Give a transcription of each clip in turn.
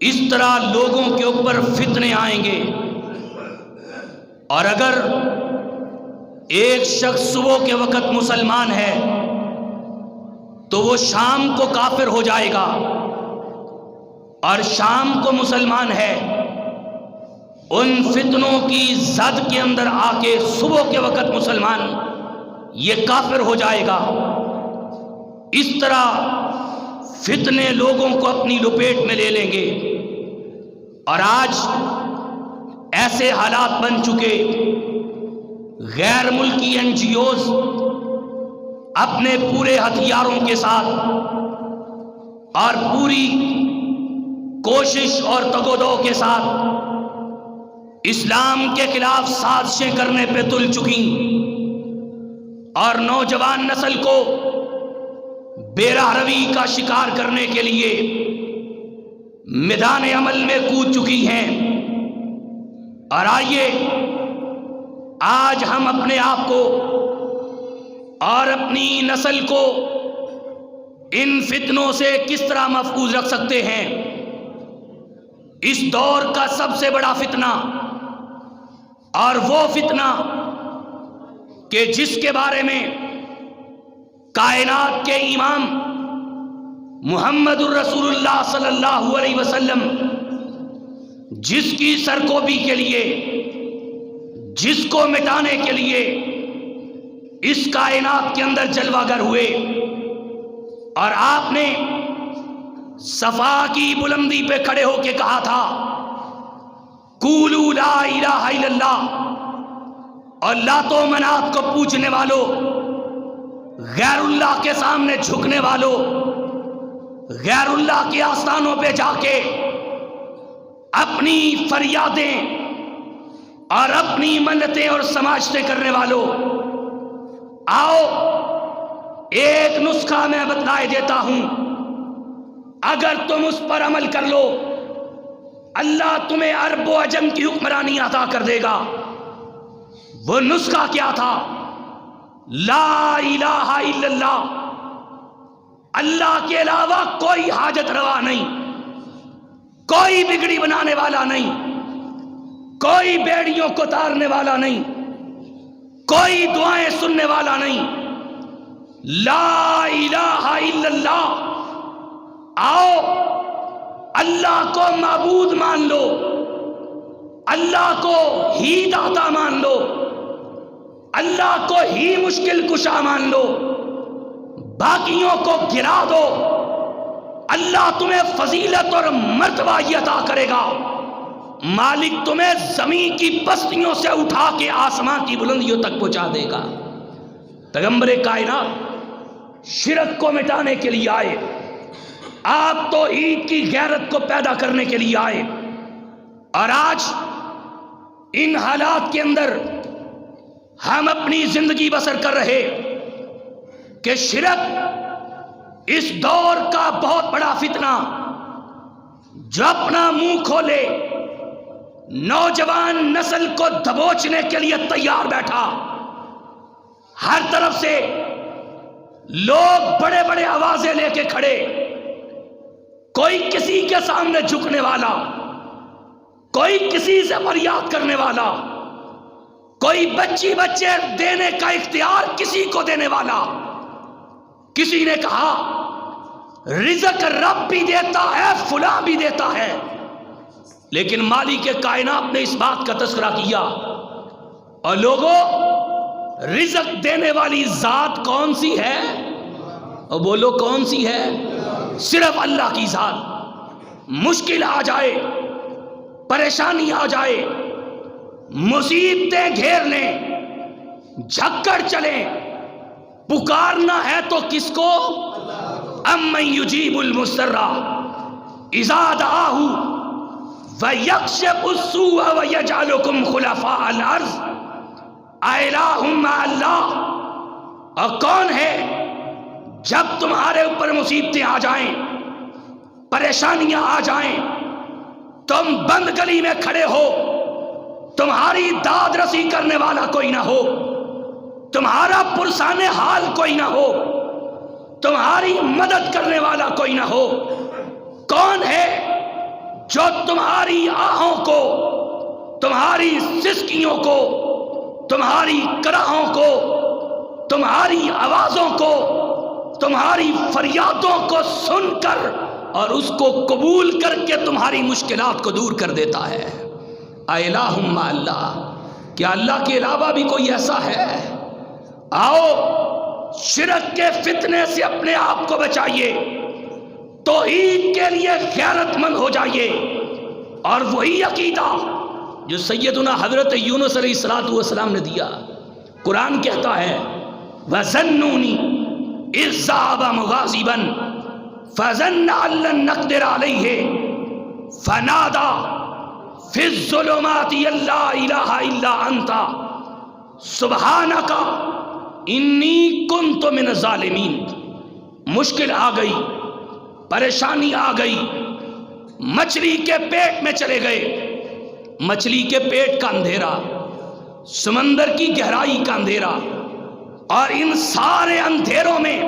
اس طرح لوگوں کے اوپر فتنے آئیں گے، اور اگر ایک شخص صبح کے وقت مسلمان ہے تو وہ شام کو کافر ہو جائے گا، اور شام کو مسلمان ہے ان فتنوں کی زد کے اندر آ کے صبح کے وقت مسلمان یہ کافر ہو جائے گا۔ اس طرح فتنے لوگوں کو اپنی لپیٹ میں لے لیں گے، اور آج ایسے حالات بن چکے، غیر ملکی این جی اوز اپنے پورے ہتھیاروں کے ساتھ اور پوری کوشش اور تگودو کے ساتھ اسلام کے خلاف سازشیں کرنے پہ تل چکی، اور نوجوان نسل کو بے راہ روی کا شکار کرنے کے لیے میدان عمل میں کود چکی ہیں۔ اور آئیے آج ہم اپنے آپ کو اور اپنی نسل کو ان فتنوں سے کس طرح محفوظ رکھ سکتے ہیں۔ اس دور کا سب سے بڑا فتنہ، اور وہ فتنہ کہ جس کے بارے میں کائنات کے امام محمد الرسول اللہ صلی اللہ علیہ وسلم جس کی سرکوبی کے لیے، جس کو مٹانے کے لیے اس کائنات کے اندر جلوہ گر ہوئے، اور آپ نے صفا کی بلندی پہ کھڑے ہو کے کہا تھا قولوا لا الہ الا اللہ، اور لات و منات کو پوجنے والوں، غیر اللہ کے سامنے جھکنے والوں، غیر اللہ کے آستانوں پہ جا کے اپنی فریادیں اور اپنی منتیں اور سماجتیں کرنے والوں، آؤ ایک نسخہ میں بتلائے دیتا ہوں، اگر تم اس پر عمل کر لو اللہ تمہیں عرب و عجم کی حکمرانی عطا کر دے گا۔ وہ نسخہ کیا تھا؟ لا الہ الا اللہ، اللہ کے علاوہ کوئی حاجت روا نہیں، کوئی بگڑی بنانے والا نہیں، کوئی بیڑیوں کو تارنے والا نہیں، کوئی دعائیں سننے والا نہیں، لا الہ الا اللہ۔ آؤ اللہ کو معبود مان لو، اللہ کو ہی داتا مان لو، اللہ کو ہی مشکل کشا مان لو، باقیوں کو گرا دو، اللہ تمہیں فضیلت اور مرتبہ عطا کرے گا۔ مالک تمہیں زمین کی پستیوں سے اٹھا کے آسمان کی بلندیوں تک پہنچا دے گا۔ پیغمبر کائنات شرک کو مٹانے کے لیے آئے، آپ تو عید کی غیرت کو پیدا کرنے کے لیے آئے، اور آج ان حالات کے اندر ہم اپنی زندگی بسر کر رہے کہ شرک اس دور کا بہت بڑا فتنہ جو اپنا منہ کھولے نوجوان نسل کو دبوچنے کے لیے تیار بیٹھا۔ ہر طرف سے لوگ بڑے بڑے آوازیں لے کے کھڑے، کوئی کسی کے سامنے جھکنے والا، کوئی کسی سے فریاد کرنے والا، کوئی بچے دینے کا اختیار کسی کو دینے والا۔ کسی نے کہا رزق رب بھی دیتا ہے، فلاں بھی دیتا ہے، لیکن مالک کائنات نے اس بات کا تذکرہ کیا، اور لوگوں رزق دینے والی ذات کون سی ہے؟ اور بولو کون سی ہے؟ صرف اللہ کی ذات۔ مشکل آ جائے، پریشانی آ جائے، مصیبتیں گھیر لیں، جھکڑ چلیں، پکارنا ہے تو کس کو؟ امن یجیب المضطر اذا دعاہ ویکشف السوء ویجعلکم خلفاء الارض الہ مع اللہ۔ اور کون ہے جب تمہارے اوپر مصیبتیں آ جائیں، پریشانیاں آ جائیں، تم بند گلی میں کھڑے ہو، تمہاری داد رسی کرنے والا کوئی نہ ہو، تمہارا پرسان حال کوئی نہ ہو، تمہاری مدد کرنے والا کوئی نہ ہو، کون ہے جو تمہاری آہوں کو، تمہاری سسکیوں کو، تمہاری کراہوں کو، تمہاری آوازوں کو، تمہاری فریادوں کو سن کر اور اس کو قبول کر کے تمہاری مشکلات کو دور کر دیتا ہے۔ الہ مع اللہ، کیا اللہ کے علاوہ بھی کوئی ایسا ہے؟ آؤ شرک کے فتنے سے اپنے آپ کو بچائیے، توحید کے لیے غیرت مند ہو جائیے، اور وہی عقیدہ جو سیدنا حضرت یونس علیہ السلام نے دیا۔ قرآن کہتا ہے وَظَنُّونِي إِذْ ذَهَبَ مُغَاضِبًا فَظَنَّ أَن لَّن نَّقْدِرَ عَلَيْهِ فَنَادَىٰ فِي الظُّلُمَاتِ أَن لَّا إِلَٰهَ إِلَّا أَنتَ سُبْحَانَكَ إِنِّي كُنتُ مِنَ الظَّالِمِينَ۔ مشکل آ گئی، پریشانی آ گئی، مچھلی کے پیٹ میں چلے گئے، مچھلی کے پیٹ کا اندھیرا، سمندر کی گہرائی کا اندھیرا، اور ان سارے اندھیروں میں،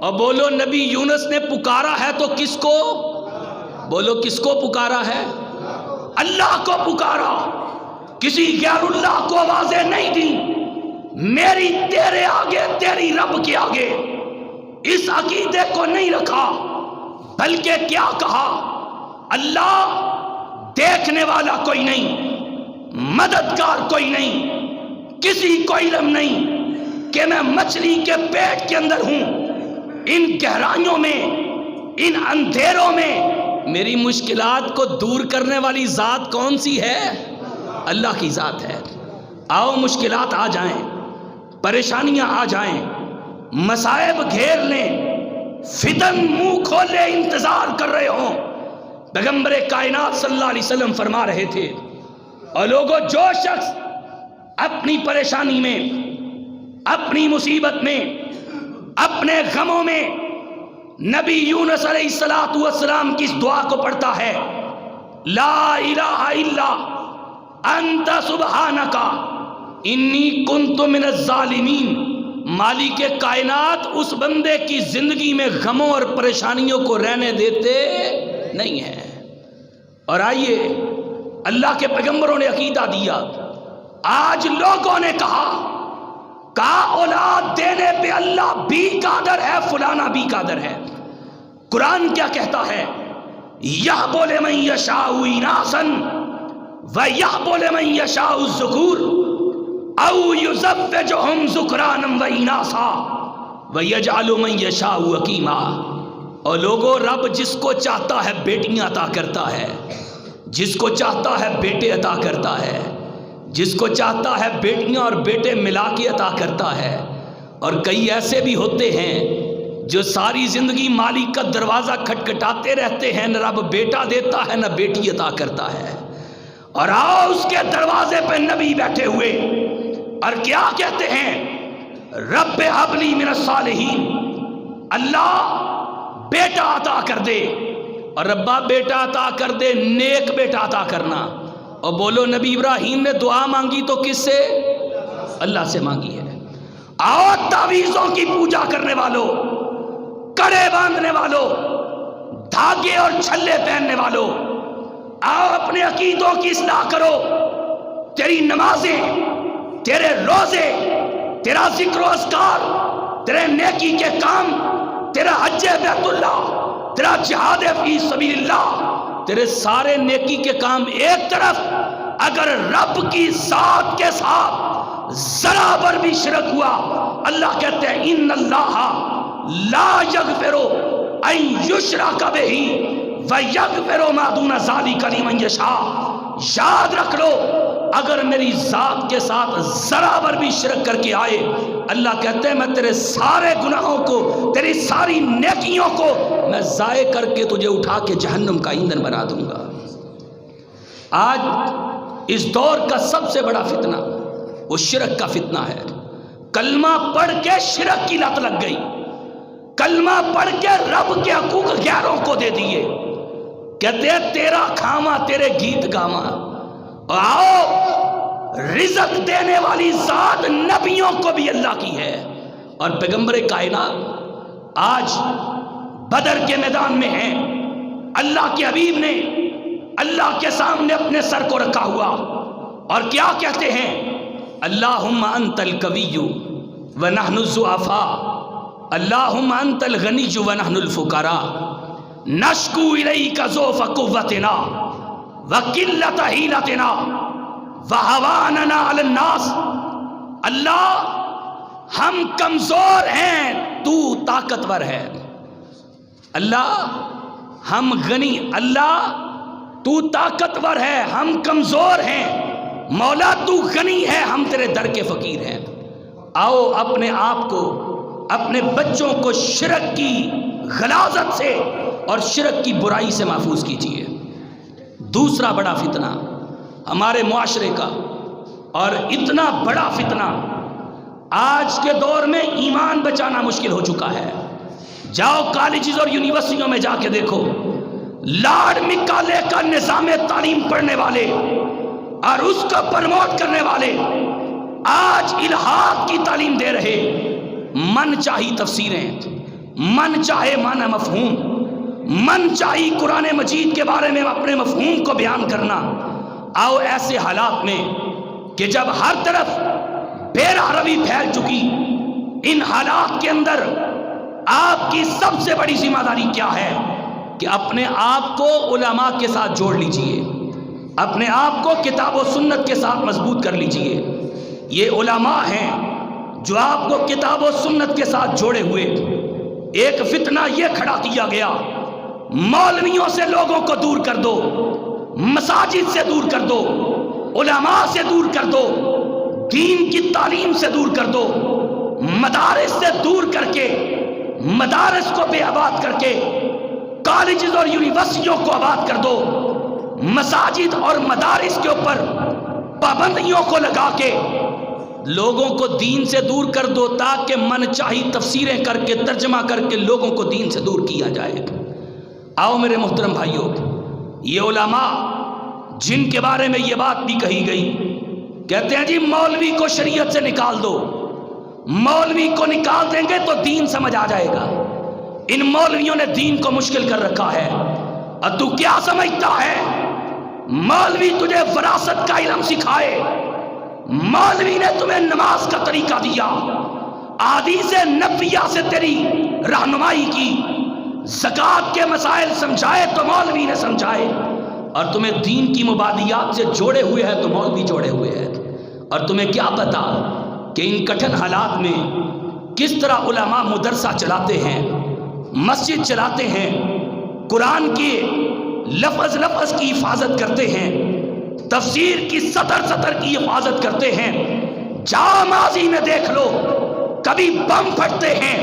اور بولو نبی یونس نے پکارا ہے تو کس کو؟ بولو کس کو پکارا ہے؟ اللہ کو پکارا، کسی غیر اللہ کو آوازیں نہیں دی۔ میری تیرے آگے، تیری رب کے آگے اس عقیدے کو نہیں رکھا، بلکہ کیا کہا؟ اللہ دیکھنے والا کوئی نہیں، مددگار کوئی نہیں، کسی کو علم نہیں کہ میں مچھلی کے پیٹ کے اندر ہوں، ان گہرائیوں میں، ان اندھیروں میں میری مشکلات کو دور کرنے والی ذات کون سی ہے؟ اللہ کی ذات ہے۔ آؤ مشکلات آ جائیں، پریشانیاں آ جائیں، مصائب گھیر لیں، فتن منہ کھولے انتظار کر رہے ہوں، پیغمبر کائنات صلی اللہ علیہ وسلم فرما رہے تھے، اور لوگوں جو شخص اپنی پریشانی میں، اپنی مصیبت میں، اپنے غموں میں نبی یونس علیہ السلام کی اس دعا کو پڑھتا ہے، لا الہ الا انت سبحانک انی کنت من الظالمین، مالک کائنات اس بندے کی زندگی میں غموں اور پریشانیوں کو رہنے دیتے نہیں ہیں۔ اور آئیے اللہ کے پیغمبروں نے عقیدہ دیا، آج لوگوں نے کہا اولاد دینے پہ اللہ بھی قادر ہے، فلانا بھی قادر ہے۔ قرآن کیا کہتا ہے؟ یَحْبُ لِمَن یَشَاءُ إِنَاثًا وَیَحْبُ لِمَن یَشَاءُ الذُّکُورَ أَوْ یُزَوِّجُهُمْ ذُکْرَانًا وَإِنَاثًا وَیَجْعَلُ مَن یَشَاءُ عَقِیمًا۔ اور لوگوں، رب جس کو چاہتا ہے بیٹیاں عطا کرتا ہے، جس کو چاہتا ہے بیٹے عطا کرتا ہے، جس کو چاہتا ہے بیٹیاں اور بیٹے ملا کے عطا کرتا ہے۔ اور کئی ایسے بھی ہوتے ہیں جو ساری زندگی مالک کا دروازہ کھٹکھٹاتے رہتے ہیں، نہ رب بیٹا دیتا ہے نہ بیٹی عطا کرتا ہے، اور آؤ اس کے دروازے پہ نبی بیٹھے ہوئے اور کیا کہتے ہیں؟ رب ہب لی من الصالحین، اللہ بیٹا عطا کر دے، اور ربا بیٹا عطا کر دے، نیک بیٹا عطا کرنا۔ اور بولو نبی ابراہیم نے دعا مانگی تو کس سے؟ اللہ سے مانگی ہے۔ آؤ تعویذوں کی پوجا کرنے والوں، کڑے باندھنے والوں، دھاگے اور چھلے پہننے والوں، آؤ اپنے عقیدوں کی اصلاح کرو۔ تیری نمازیں، تیرے روزے، تیرا ذکر و اذکار، تیرے نیکی کے کام، تیرا حج بیت اللہ، تیرا جہاد فی سبیل اللہ، تیرے سارے نیکی کے کام ایک طرف، اگر رب کی ذات کے ساتھ ذرا بر بھی شرک ہوا، اللہ کہتے ہیں ان اللہ لا یغفر ان یشرک بہ ویغفر ما دون ذلک لمن یشاء۔ یاد رکھ لو، اگر میری ذات کے ساتھ ذرا بر بھی شرک کر کے آئے، اللہ کہتے ہیں میں تیرے سارے گناہوں کو، تیری ساری نیکیوں کو میں ضائع کر کے تجھے اٹھا کے جہنم کا ایندھن بنا دوں گا۔ آج اس دور کا سب سے بڑا فتنہ وہ شرک کا فتنہ ہے۔ کلمہ پڑھ کے شرک کی لت لگ گئی، کلمہ پڑھ کے رب کے حقوق غیروں کو دے دیے، کہتے ہیں تیرا کھاما تیرے گیت گاما۔ آؤ رزق دینے والی ذات نبیوں کو بھی اللہ کی ہے، اور پیغمبر کائنات آج بدر کے میدان میں ہیں۔ اللہ کے حبیب نے اللہ کے سامنے اپنے سر کو رکھا ہوا، اور کیا کہتے ہیں؟ اللہم انت القوی ونحن الضعفاء، اللہم انت الغنی ونحن الفقراء، نشکو الیک ضعف قوتنا وقلت حیلتنا وہواننا علی الناس۔ اللہ ہم کمزور ہیں، تو طاقتور ہے۔ اللہ ہم غنی، اللہ تو طاقتور ہے، ہم کمزور ہیں، مولا تو غنی ہے، ہم تیرے در کے فقیر ہیں۔ آؤ اپنے آپ کو، اپنے بچوں کو شرک کی غلاظت سے اور شرک کی برائی سے محفوظ کیجیے۔ دوسرا بڑا فتنہ ہمارے معاشرے کا، اور اتنا بڑا فتنہ آج کے دور میں ایمان بچانا مشکل ہو چکا ہے۔ جاؤ کالجز اور یونیورسٹیوں میں جا کے دیکھو، لارڈ مکالے کا نظام تعلیم پڑھنے والے اور اس کو پروموٹ کرنے والے آج الہاد کی تعلیم دے رہے، من چاہی تفسیریں، من چاہے معنی مفہوم، من چاہی قرآن مجید کے بارے میں اپنے مفہوم کو بیان کرنا۔ آؤ ایسے حالات میں کہ جب ہر طرف بے راہ روی پھیل چکی، ان حالات کے اندر آپ کی سب سے بڑی ذمہ داری کیا ہے کہ اپنے آپ کو علماء کے ساتھ جوڑ لیجئے، اپنے آپ کو کتاب و سنت کے ساتھ مضبوط کر لیجئے۔ یہ علماء ہیں جو آپ کو کتاب و سنت کے ساتھ جوڑے ہوئے۔ ایک فتنہ یہ کھڑا کیا گیا، مولویوں سے لوگوں کو دور کر دو، مساجد سے دور کر دو، علماء سے دور کر دو، دین کی تعلیم سے دور کر دو، مدارس سے دور کر کے، مدارس کو بے آباد کر کے کالجز اور یونیورسٹیوں کو آباد کر دو، مساجد اور مدارس کے اوپر پابندیوں کو لگا کے لوگوں کو دین سے دور کر دو، تاکہ من چاہی تفسیریں کر کے، ترجمہ کر کے لوگوں کو دین سے دور کیا جائے۔ آؤ میرے محترم بھائیوں، یہ علماء جن کے بارے میں یہ بات بھی کہی گئی، کہتے ہیں جی مولوی کو شریعت سے نکال دو، مولوی کو نکال دیں گے تو دین سمجھ آ جائے گا۔ ان مولویوں نے دین کو مشکل کر رکھا ہے۔ اور تو کیا سمجھتا ہے مولوی تجھے وراثت کا علم سکھائے، مولوی نے تمہیں نماز کا طریقہ دیا، احادیث نبویہ سے تیری رہنمائی کی، زکوٰۃ کے مسائل سمجھائے تو مولوی نے سمجھائے، اور تمہیں دین کی مبادیات سے جوڑے ہوئے ہے تو مولوی جوڑے ہوئے ہے۔ اور تمہیں کیا پتا کہ ان کٹھن حالات میں کس طرح علماء مدرسہ چلاتے ہیں، مسجد چلاتے ہیں، قرآن کے لفظ لفظ کی حفاظت کرتے ہیں، تفسیر کی سطر سطر کی حفاظت کرتے ہیں۔ جا ماضی میں دیکھ لو، کبھی بم پھٹتے ہیں،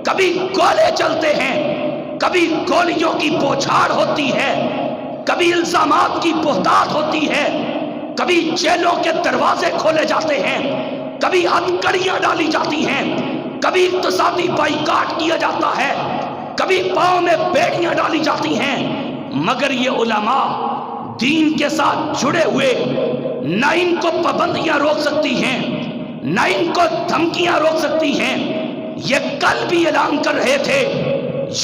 کبھی گولے چلتے ہیں، کبھی گولیوں کی بوچھاڑ ہوتی ہے، کبھی الزامات کی بہتات ہوتی ہے، کبھی جیلوں کے دروازے کھولے جاتے ہیں، کبھی ہتھکڑیاں ڈالی جاتی ہیں، کبھی اقتصادی بائیکاٹ کیا جاتا ہے، کبھی پاؤں میں بیڑیاں ڈالی جاتی ہیں۔ مگر یہ علماء دین کے ساتھ جڑے ہوئے، نہ ان کو پابندیاں روک سکتی ہیں، نہ ان کو دھمکیاں روک سکتی ہیں۔ یہ کل بھی اعلان کر رہے تھے،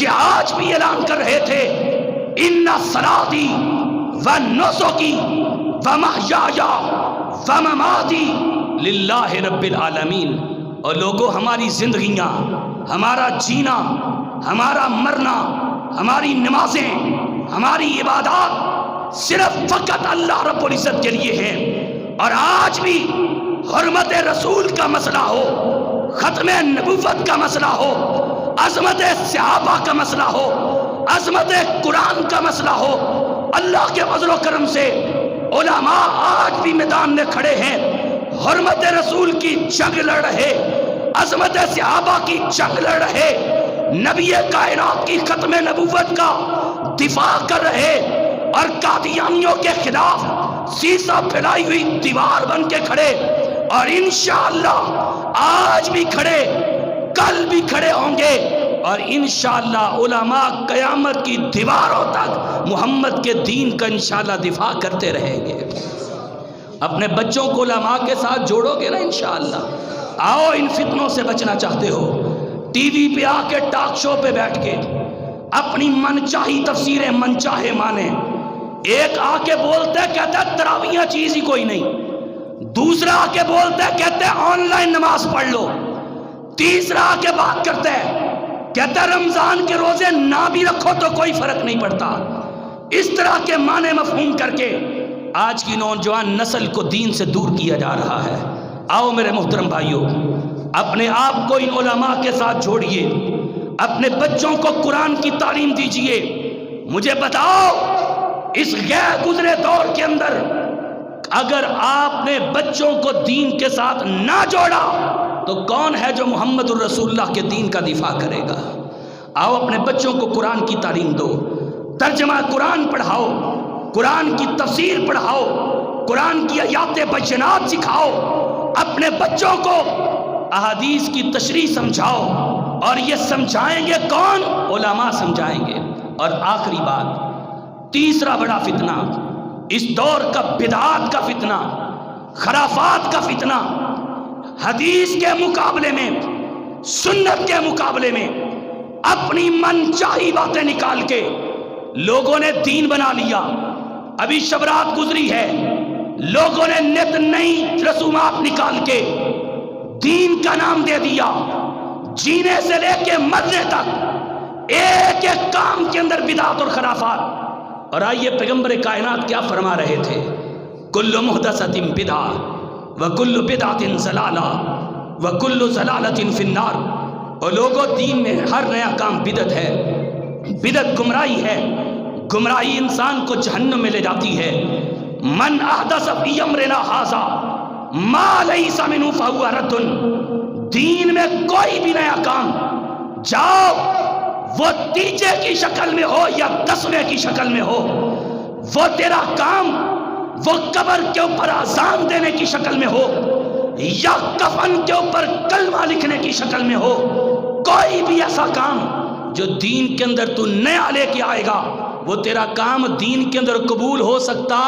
یہ آج بھی اعلان کر رہے تھے، ان صلاتی و نسکی و محیایا و مماتی للہ رب العالمین۔ اور لوگوں، ہماری زندگیاں، ہمارا جینا، ہمارا مرنا، ہماری نمازیں، ہماری عبادات صرف فقط اللہ رب العزت کے لیے ہیں۔ اور آج بھی حرمت رسول کا مسئلہ ہو، ختم نبوت کا مسئلہ ہو، عظمت صحابہ کا مسئلہ ہو، عظمت قرآن کا مسئلہ ہو، اللہ کے فضل و کرم سے علماء آج بھی میدان میں کھڑے ہیں، حرمت رسول کی جنگ لڑ رہے، عظمت صحابہ کی جنگ لڑ رہے، نبی کائنات کی ختم نبوت کا دفاع کر رہے، اور قادیانیوں کے خلاف سیسا پھیلائی ہوئی دیوار بن کے کھڑے، اور انشاءاللہ آج بھی کھڑے، کل بھی کھڑے ہوں گے، اور انشاءاللہ علماء قیامت کی دیواروں تک محمد کے دین کا انشاءاللہ دفاع کرتے رہیں گے۔ اپنے بچوں کو علماء کے ساتھ جوڑو گے نا انشاءاللہ۔ آؤ، ان فتنوں سے بچنا چاہتے ہو، ٹی وی پہ آ کے ٹاک شو پہ بیٹھ کے اپنی من چاہی تفسیریں من چاہے مانیں، ایک آ کے بولتا ہے کہتا ہے تراویحاں چیز ہی کوئی نہیں، دوسرا آ کے بولتا ہے کہتا ہے آن لائن نماز پڑھ لو، تیسرا آ کے بات کرتا ہے کہتا ہے رمضان کے روزے نہ بھی رکھو تو کوئی فرق نہیں پڑتا۔ اس طرح کے معنی مفہوم کر کے آج کی نوجوان نسل کو دین سے دور کیا جا رہا ہے۔ آؤ میرے محترم بھائیوں، اپنے آپ کو ان علماء کے ساتھ جوڑیے، اپنے بچوں کو قرآن کی تعلیم دیجیے۔ مجھے بتاؤ اس غیر گزرے دور کے اندر اگر آپ نے بچوں کو دین کے ساتھ نہ جوڑا تو کون ہے جو محمد الرسول اللہ کے دین کا دفاع کرے گا؟ آؤ اپنے بچوں کو قرآن کی تعلیم دو، ترجمہ قرآن پڑھاؤ، قرآن کی تفسیر پڑھاؤ، قرآن کی آیات بینات سکھاؤ، اپنے بچوں کو احادیث کی تشریح سمجھاؤ، اور یہ سمجھائیں گے کون؟ علماء سمجھائیں گے۔ اور آخری بات، تیسرا بڑا فتنہ اس دور کا بدعات کا فتنہ، خرافات کا فتنہ، حدیث کے مقابلے میں، سنت کے مقابلے میں اپنی من چاہی باتیں نکال کے لوگوں نے دین بنا لیا۔ ابھی شبرات گزری ہے، لوگوں نے نت نئی رسومات نکال کے دین کا نام دے دیا، جینے سے لے کے مرنے تک ایک ایک کام کے اندر بدعت اور خرافات۔ اور آئیے پیغمبر کائنات کیا فرما رہے تھے؟ کل محدثۃ بدعہ وکل بدعۃ ضلالہ وکل ضلالۃ فی النار۔ اور لوگوں، دین میں ہر نیا کام بدعت ہے، بدعت گمراہی ہے، گمراہی انسان کو جہنم میں لے جاتی ہے۔ من احدث فی امرنا ھذا ما لیس منہ فہو رد۔ دین میں کوئی بھی نیا کام جاؤ، وہ تیجے کی شکل میں ہو یا 10ویں کی شکل میں ہو، وہ تیرا کام وہ قبر کے اوپر اذان دینے کی شکل میں ہو یا کفن کے اوپر کلمہ لکھنے کی شکل میں ہو، کوئی بھی ایسا کام جو دین کے اندر تو نیا لے کے آئے گا، وہ تیرا کام دین کے اندر قبول ہو سکتا۔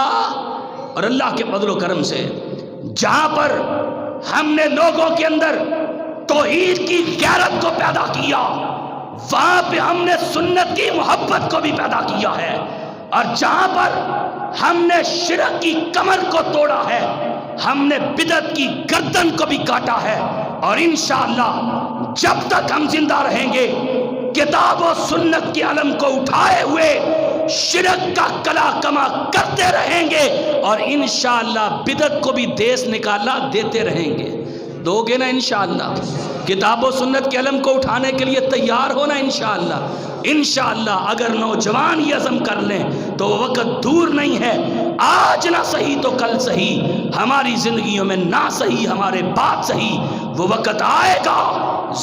اور اللہ کے فضل و کرم سے جہاں پر ہم نے لوگوں کے اندر توحید کی غیرت کو پیدا کیا، وہاں پہ ہم نے سنت کی محبت کو بھی پیدا کیا ہے، اور جہاں پر ہم نے شرک کی کمر کو توڑا ہے، ہم نے بدعت کی گردن کو بھی کاٹا ہے۔ اور انشاءاللہ جب تک ہم زندہ رہیں گے، کتاب و سنت کے علم کو اٹھائے ہوئے شرک کا کلا کما کرتے رہیں گے، اور انشاءاللہ بدعت کو بھی دیس نکالا دیتے رہیں گے۔ دو گے نا انشاءاللہ؟ کتاب و سنت کے علم کو اٹھانے کے لیے تیار ہونا انشاءاللہ۔ انشاءاللہ اگر نوجوان یہ عزم کر لیں تو وہ وقت دور نہیں ہے، آج نہ صحیح تو کل صحیح، ہماری زندگیوں میں نہ صحیح ہمارے بعد صحیح، وہ وقت آئے گا،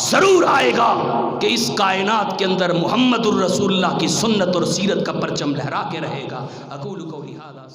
ضرور آئے گا کہ اس کائنات کے اندر محمد الرسول اللہ کی سنت اور سیرت کا پرچم لہرا کے رہے گا۔ اقول قولی ھذا۔